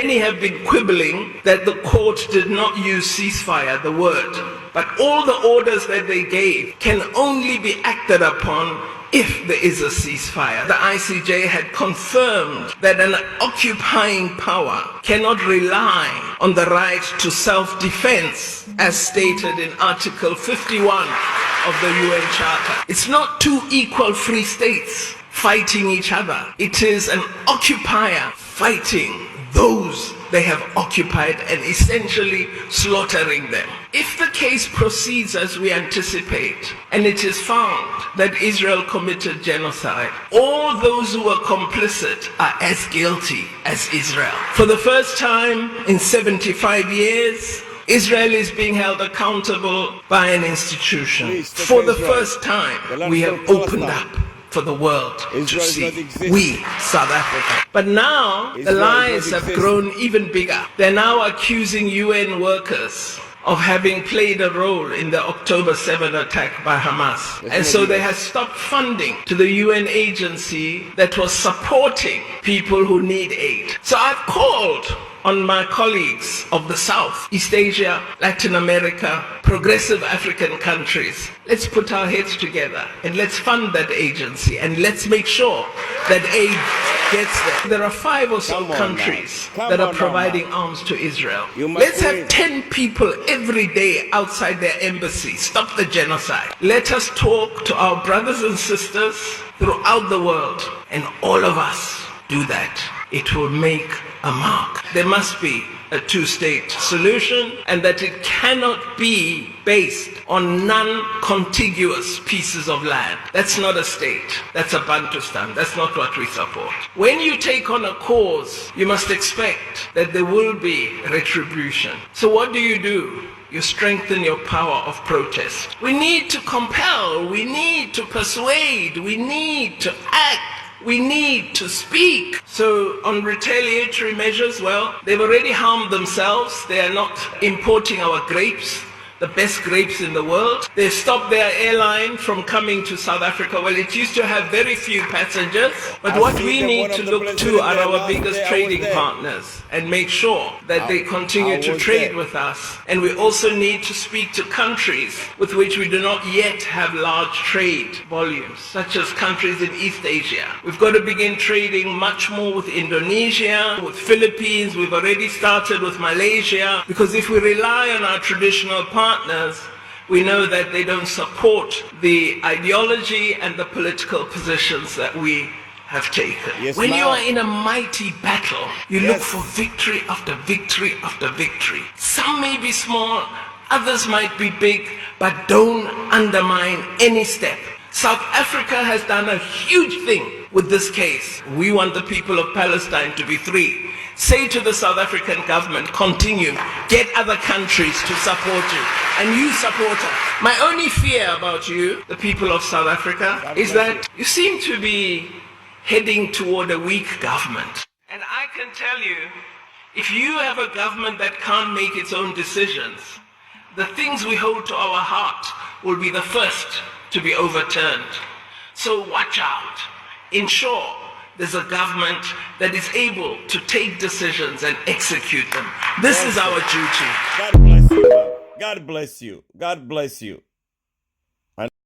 Many have been quibbling that the court did not use ceasefire, the word. But all the orders that they gave can only be acted upon if there is a ceasefire. The ICJ had confirmed that an occupying power cannot rely on the right to self-defense, as stated in Article 51 of the UN Charter. It's not two equal free states fighting each other. It is an occupier fighting those they have occupied and essentially slaughtering them. If the case proceeds as we anticipate, and it is found that Israel committed genocide, all those who were complicit are as guilty as Israel. For the first time in 75 years, Israel is being held accountable by an institution. For the first time, we have opened up for the world to see. We, South Africa. But now, the lies have grown even bigger. They're now accusing UN workers of having played a role in the October 7 attack by Hamas. And so they have stopped funding to the UN agency that was supporting people who need aid. So I've called on my colleagues of the South, East Asia, Latin America, progressive African countries. Let's put our heads together and let's fund that agency and let's make sure that aid gets there. There are 5 or so countries that are providing arms to Israel. Let's have 10 people every day outside their embassy. Stop the genocide. Let us talk to our brothers and sisters throughout the world, and all of us do that. It will make a mark. There must be a two-state solution, and that it cannot be based on non-contiguous pieces of land. That's not a state. That's a Bantustan. That's not what we support. When you take on a cause, you must expect that there will be retribution. So what do? You strengthen your power of protest. We need to compel. We need to persuade. We need to act. We need to speak. So on retaliatory measures, well, they've already harmed themselves. They are not importing our grapes, the best grapes in the world. They've stopped their airline from coming to South Africa. Well, it used to have very few passengers. But what we need to look to are our biggest trading partners and make sure that they continue to trade with us. And we also need to speak to countries with which we do not yet have large trade volumes, such as countries in East Asia. We've got to begin trading much more with Indonesia, with Philippines. We've already started with Malaysia, because if we rely on our traditional partners, we know that they don't support the ideology and the political positions that we have taken. Yes, when you are in a mighty battle, you look for victory after victory after victory. Some may be small, others might be big, but don't undermine any step. South Africa has done a huge thing with this case. We want the people of Palestine to be free. Say to the South African government, continue, get other countries to support you, and you support us. My only fear about you, the people of South Africa, is that you seem to be heading toward a weak government. And I can tell you, if you have a government that can't make its own decisions, the things we hold to our heart will be the first to be overturned. So watch out. Ensure there's a government that is able to take decisions and execute them. This is our duty. God bless you. God bless you. God bless you.